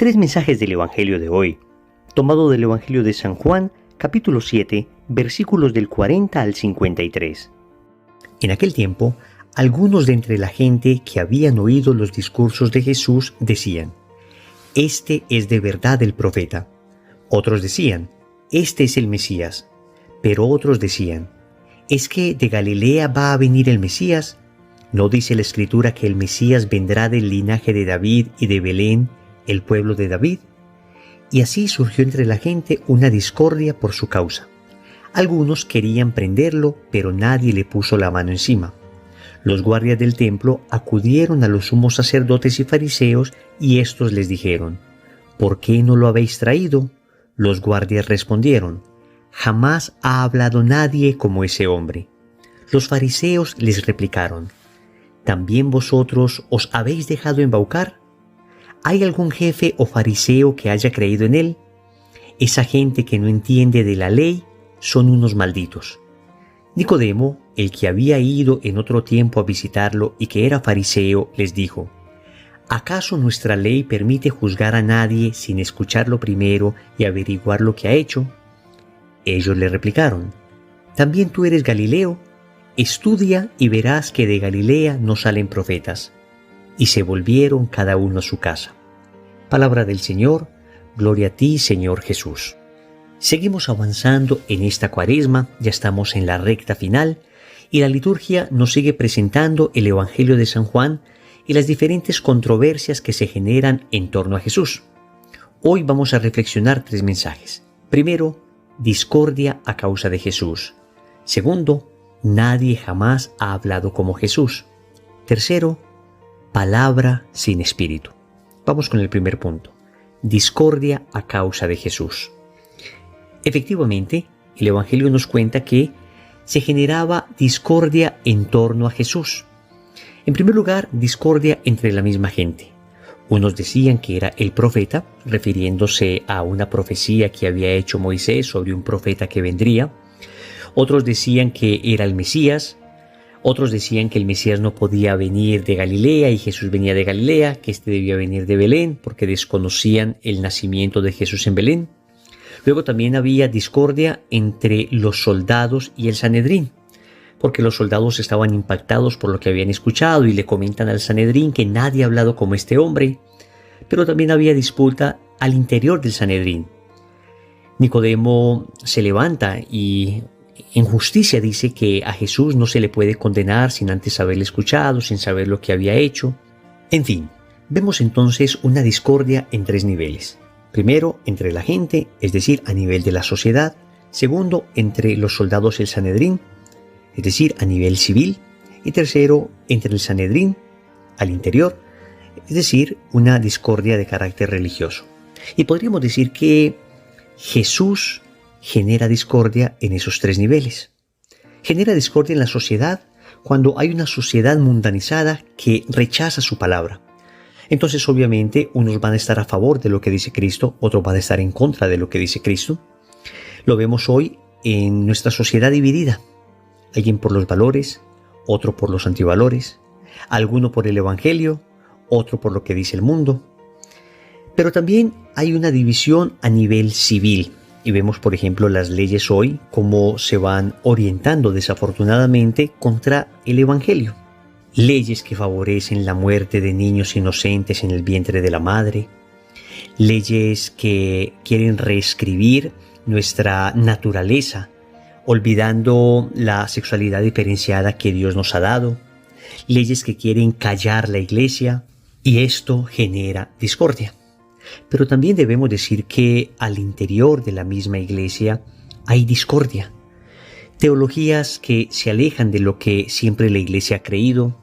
Tres mensajes del Evangelio de hoy, tomado del Evangelio de San Juan, capítulo 7, versículos del 40 al 53. En aquel tiempo, algunos de entre la gente que habían oído los discursos de Jesús decían: «Este es de verdad el profeta». Otros decían: «Este es el Mesías». Pero otros decían: «¿Es que de Galilea va a venir el Mesías? ¿No dice la Escritura que el Mesías vendrá del linaje de David y de Belén, el pueblo de David?» Y así surgió entre la gente una discordia por su causa. Algunos querían prenderlo, pero nadie le puso la mano encima. Los guardias del templo acudieron a los sumos sacerdotes y fariseos, y éstos les dijeron: «¿Por qué no lo habéis traído?». Los guardias respondieron: «Jamás ha hablado nadie como ese hombre». Los fariseos les replicaron: «¿También vosotros os habéis dejado embaucar? ¿Hay algún jefe o fariseo que haya creído en él? Esa gente que no entiende de la ley son unos malditos». Nicodemo, el que había ido en otro tiempo a visitarlo y que era fariseo, les dijo: «¿Acaso nuestra ley permite juzgar a nadie sin escucharlo primero y averiguar lo que ha hecho?». Ellos le replicaron: «¿También tú eres Galileo? Estudia y verás que de Galilea no salen profetas». Y se volvieron cada uno a su casa. Palabra del Señor, gloria a ti, Señor Jesús. Seguimos avanzando en esta Cuaresma, ya estamos en la recta final, y la liturgia nos sigue presentando el Evangelio de San Juan y las diferentes controversias que se generan en torno a Jesús. Hoy vamos a reflexionar tres mensajes. Primero, discordia a causa de Jesús. Segundo, nadie jamás ha hablado como Jesús. Tercero, palabra sin espíritu. Vamos con el primer punto: discordia a causa de Jesús. Efectivamente, el Evangelio nos cuenta que se generaba discordia en torno a Jesús. En primer lugar, discordia entre la misma gente. Unos decían que era el profeta, refiriéndose a una profecía que había hecho Moisés sobre un profeta que vendría. Otros decían que era el Mesías. Otros decían que el Mesías no podía venir de Galilea y Jesús venía de Galilea, que este debía venir de Belén, porque desconocían el nacimiento de Jesús en Belén. Luego también había discordia entre los soldados y el Sanedrín, porque los soldados estaban impactados por lo que habían escuchado y le comentan al Sanedrín que nadie ha hablado como este hombre. Pero también había disputa al interior del Sanedrín. Nicodemo se levanta y en justicia dice que a Jesús no se le puede condenar sin antes haberle escuchado, sin saber lo que había hecho. En fin, vemos entonces una discordia en tres niveles. Primero, entre la gente, es decir, a nivel de la sociedad. Segundo, entre los soldados y el Sanedrín, es decir, a nivel civil. Y tercero, entre el Sanedrín, al interior, es decir, una discordia de carácter religioso. Y podríamos decir que Jesús genera discordia en esos tres niveles. Genera discordia en la sociedad cuando hay una sociedad mundanizada que rechaza su palabra. Entonces, obviamente, unos van a estar a favor de lo que dice Cristo, otros van a estar en contra de lo que dice Cristo. Lo vemos hoy en nuestra sociedad dividida. Alguien por los valores, otro por los antivalores, alguno por el Evangelio, otro por lo que dice el mundo. Pero también hay una división a nivel civil. Y vemos, por ejemplo, las leyes hoy, cómo se van orientando desafortunadamente contra el Evangelio. Leyes que favorecen la muerte de niños inocentes en el vientre de la madre. Leyes que quieren reescribir nuestra naturaleza, olvidando la sexualidad diferenciada que Dios nos ha dado. Leyes que quieren callar la iglesia, y esto genera discordia. Pero también debemos decir que al interior de la misma iglesia hay discordia. Teologías que se alejan de lo que siempre la iglesia ha creído.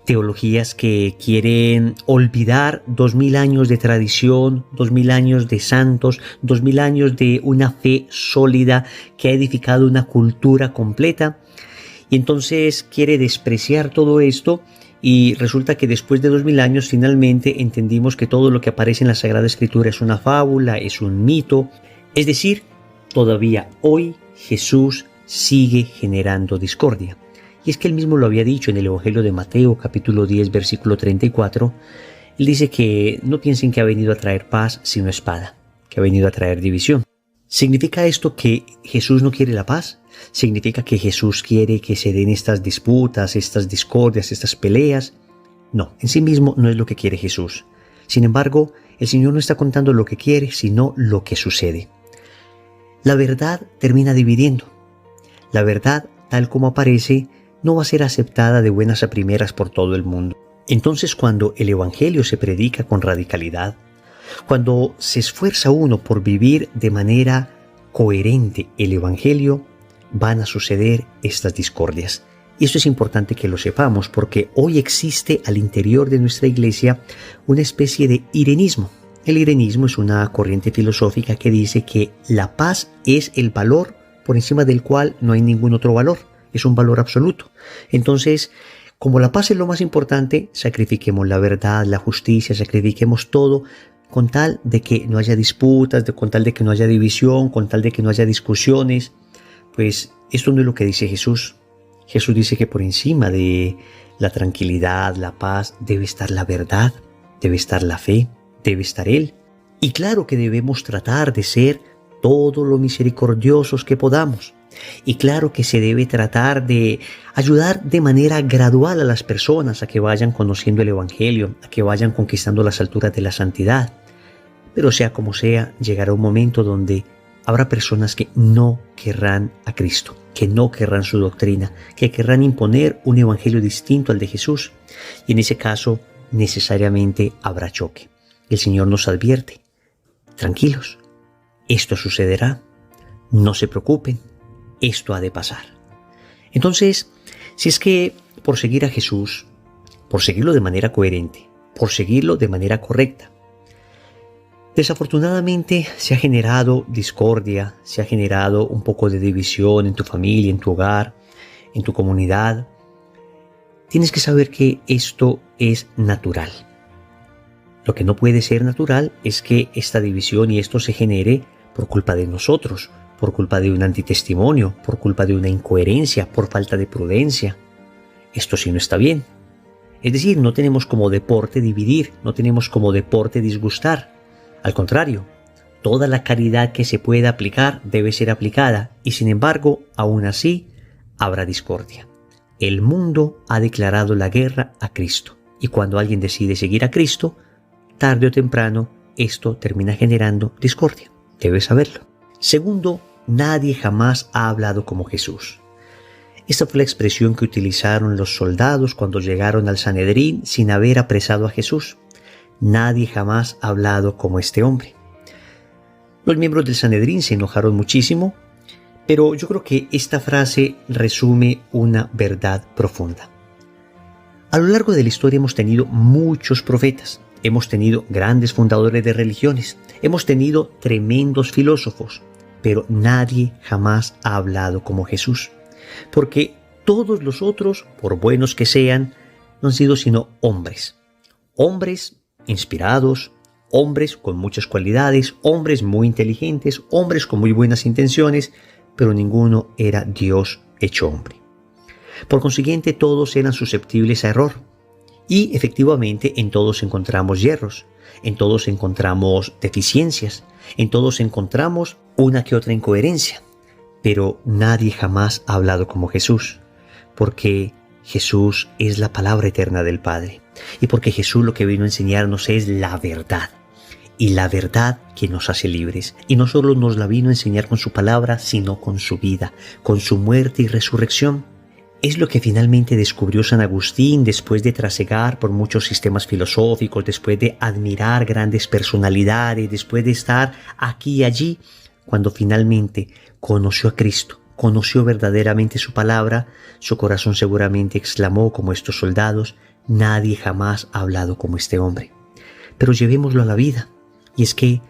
Teologías que quieren olvidar 2000 años de tradición, 2000 años de santos, 2000 años de una fe sólida que ha edificado una cultura completa. Y entonces quiere despreciar todo esto. Y resulta que después de 2000 años finalmente entendimos que todo lo que aparece en la Sagrada Escritura es una fábula, es un mito. Es decir, todavía hoy Jesús sigue generando discordia. Y es que él mismo lo había dicho en el Evangelio de Mateo, capítulo 10, versículo 34, Él dice que no piensen que ha venido a traer paz sino espada, que ha venido a traer división. ¿Significa esto que Jesús no quiere la paz? ¿Significa que Jesús quiere que se den estas disputas, estas discordias, estas peleas? No, en sí mismo no es lo que quiere Jesús. Sin embargo, el Señor no está contando lo que quiere, sino lo que sucede. La verdad termina dividiendo. La verdad, tal como aparece, no va a ser aceptada de buenas a primeras por todo el mundo. Entonces, cuando el Evangelio se predica con radicalidad, cuando se esfuerza uno por vivir de manera coherente el Evangelio, van a suceder estas discordias. Y esto es importante que lo sepamos porque hoy existe al interior de nuestra iglesia una especie de irenismo. El irenismo es una corriente filosófica que dice que la paz es el valor por encima del cual no hay ningún otro valor. Es un valor absoluto. Entonces, como la paz es lo más importante, sacrifiquemos la verdad, la justicia, sacrifiquemos todo con tal de que no haya disputas, con tal de que no haya división, con tal de que no haya discusiones. Pues esto no es lo que dice Jesús. Jesús dice que por encima de la tranquilidad, la paz, debe estar la verdad, debe estar la fe, debe estar Él. Y claro que debemos tratar de ser todo lo misericordiosos que podamos. Y claro que se debe tratar de ayudar de manera gradual a las personas a que vayan conociendo el Evangelio, a que vayan conquistando las alturas de la santidad. Pero sea como sea, llegará un momento donde habrá personas que no querrán a Cristo, que no querrán su doctrina, que querrán imponer un evangelio distinto al de Jesús. Y en ese caso, necesariamente habrá choque. El Señor nos advierte: tranquilos, esto sucederá, no se preocupen, esto ha de pasar. Entonces, si es que por seguir a Jesús, por seguirlo de manera coherente, por seguirlo de manera correcta, desafortunadamente se ha generado discordia, se ha generado un poco de división en tu familia, en tu hogar, en tu comunidad. Tienes que saber que esto es natural. Lo que no puede ser natural es que esta división y esto se genere por culpa de nosotros, por culpa de un antitestimonio, por culpa de una incoherencia, por falta de prudencia. Esto sí no está bien. Es decir, no tenemos como deporte dividir, no tenemos como deporte disgustar. Al contrario, toda la caridad que se pueda aplicar debe ser aplicada y sin embargo, aún así, habrá discordia. El mundo ha declarado la guerra a Cristo y cuando alguien decide seguir a Cristo, tarde o temprano, esto termina generando discordia. Debes saberlo. Segundo, nadie jamás ha hablado como Jesús. Esta fue la expresión que utilizaron los soldados cuando llegaron al Sanedrín sin haber apresado a Jesús. Nadie jamás ha hablado como este hombre. Los miembros del Sanedrín se enojaron muchísimo, pero yo creo que esta frase resume una verdad profunda. A lo largo de la historia hemos tenido muchos profetas, hemos tenido grandes fundadores de religiones, hemos tenido tremendos filósofos, pero nadie jamás ha hablado como Jesús, porque todos los otros, por buenos que sean, no han sido sino hombres inspirados, hombres con muchas cualidades, hombres muy inteligentes, hombres con muy buenas intenciones, pero ninguno era Dios hecho hombre. Por consiguiente, todos eran susceptibles a error. Y efectivamente en todos encontramos hierros, en todos encontramos deficiencias, en todos encontramos una que otra incoherencia. Pero nadie jamás ha hablado como Jesús, porque Jesús es la palabra eterna del Padre. Y porque Jesús lo que vino a enseñarnos es la verdad. Y la verdad que nos hace libres. Y no solo nos la vino a enseñar con su palabra, sino con su vida, con su muerte y resurrección. Es lo que finalmente descubrió San Agustín después de trasegar por muchos sistemas filosóficos, después de admirar grandes personalidades, después de estar aquí y allí, cuando finalmente conoció a Cristo, conoció verdaderamente su palabra, su corazón seguramente exclamó como estos soldados: nadie jamás ha hablado como este hombre. Pero llevémoslo a la vida, y es que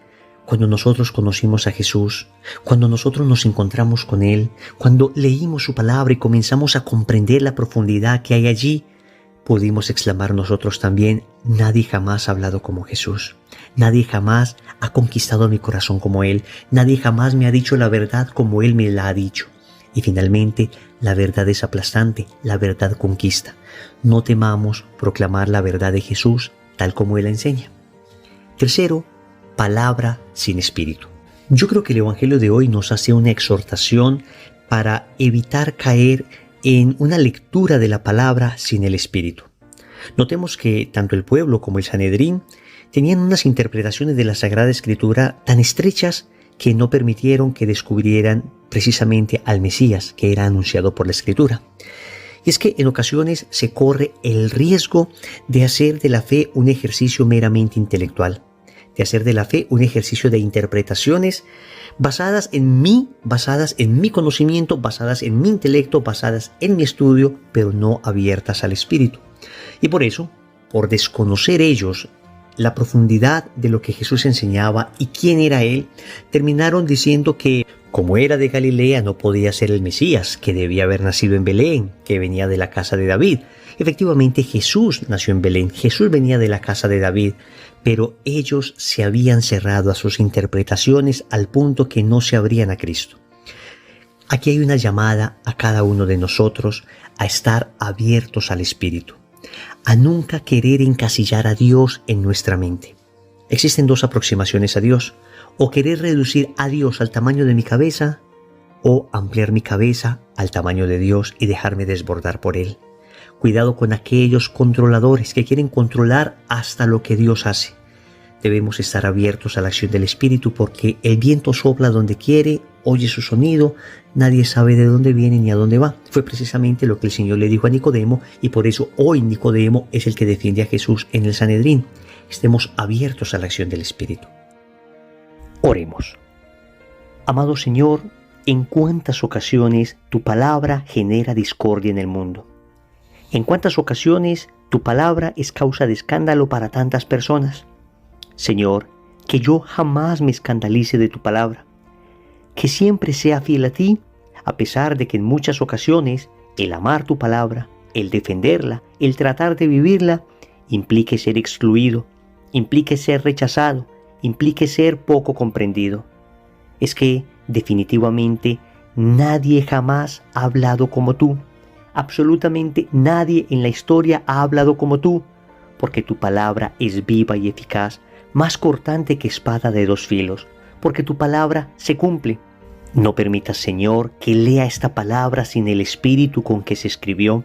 cuando nosotros conocimos a Jesús, cuando nosotros nos encontramos con Él, cuando leímos su palabra y comenzamos a comprender la profundidad que hay allí, pudimos exclamar nosotros también: nadie jamás ha hablado como Jesús. Nadie jamás ha conquistado mi corazón como Él. Nadie jamás me ha dicho la verdad como Él me la ha dicho. Y finalmente, la verdad es aplastante, la verdad conquista. No temamos proclamar la verdad de Jesús, tal como Él la enseña. Tercero, palabra sin espíritu. Yo creo que el Evangelio de hoy nos hace una exhortación para evitar caer en una lectura de la palabra sin el espíritu. Notemos que tanto el pueblo como el Sanedrín tenían unas interpretaciones de la Sagrada Escritura tan estrechas que no permitieron que descubrieran precisamente al Mesías que era anunciado por la Escritura. Y es que en ocasiones se corre el riesgo de hacer de la fe un ejercicio meramente intelectual, de hacer de la fe un ejercicio de interpretaciones basadas en mi conocimiento, basadas en mi intelecto, basadas en mi estudio, pero no abiertas al Espíritu. Y por eso, por desconocer ellos la profundidad de lo que Jesús enseñaba y quién era Él, terminaron diciendo que como era de Galilea no podía ser el Mesías, que debía haber nacido en Belén, que venía de la casa de David. Efectivamente, Jesús nació en Belén, Jesús venía de la casa de David, pero ellos se habían cerrado a sus interpretaciones al punto que no se abrían a Cristo. Aquí hay una llamada a cada uno de nosotros a estar abiertos al Espíritu, a nunca querer encasillar a Dios en nuestra mente. Existen dos aproximaciones a Dios: o querer reducir a Dios al tamaño de mi cabeza, o ampliar mi cabeza al tamaño de Dios y dejarme desbordar por Él. Cuidado con aquellos controladores que quieren controlar hasta lo que Dios hace. Debemos estar abiertos a la acción del Espíritu porque el viento sopla donde quiere, oye su sonido, nadie sabe de dónde viene ni a dónde va. Fue precisamente lo que el Señor le dijo a Nicodemo y por eso hoy Nicodemo es el que defiende a Jesús en el Sanedrín. Estemos abiertos a la acción del Espíritu. Oremos. Amado Señor, ¿en cuántas ocasiones tu palabra genera discordia en el mundo? ¿En cuántas ocasiones tu palabra es causa de escándalo para tantas personas? Señor, que yo jamás me escandalice de tu palabra, que siempre sea fiel a ti, a pesar de que en muchas ocasiones el amar tu palabra, el defenderla, el tratar de vivirla, implique ser excluido, implique ser rechazado, implique ser poco comprendido. Es que definitivamente nadie jamás ha hablado como tú. Absolutamente nadie en la historia ha hablado como tú, porque tu palabra es viva y eficaz, más cortante que espada de dos filos, porque tu palabra se cumple. No permitas, Señor, que lea esta palabra sin el espíritu con que se escribió.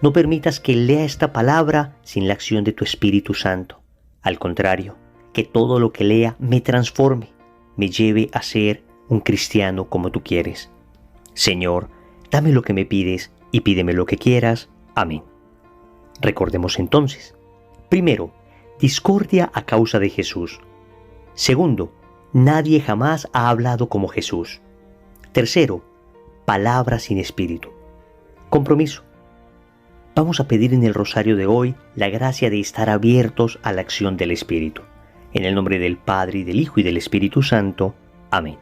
No permitas que lea esta palabra sin la acción de tu Espíritu Santo. Al contrario, que todo lo que lea me transforme, me lleve a ser un cristiano como tú quieres. Señor, dame lo que me pides y pídeme lo que quieras. Amén. Recordemos entonces. Primero, discordia a causa de Jesús. Segundo, nadie jamás ha hablado como Jesús. Tercero, palabra sin espíritu. Compromiso. Vamos a pedir en el rosario de hoy la gracia de estar abiertos a la acción del Espíritu. En el nombre del Padre, y del Hijo, y del Espíritu Santo. Amén.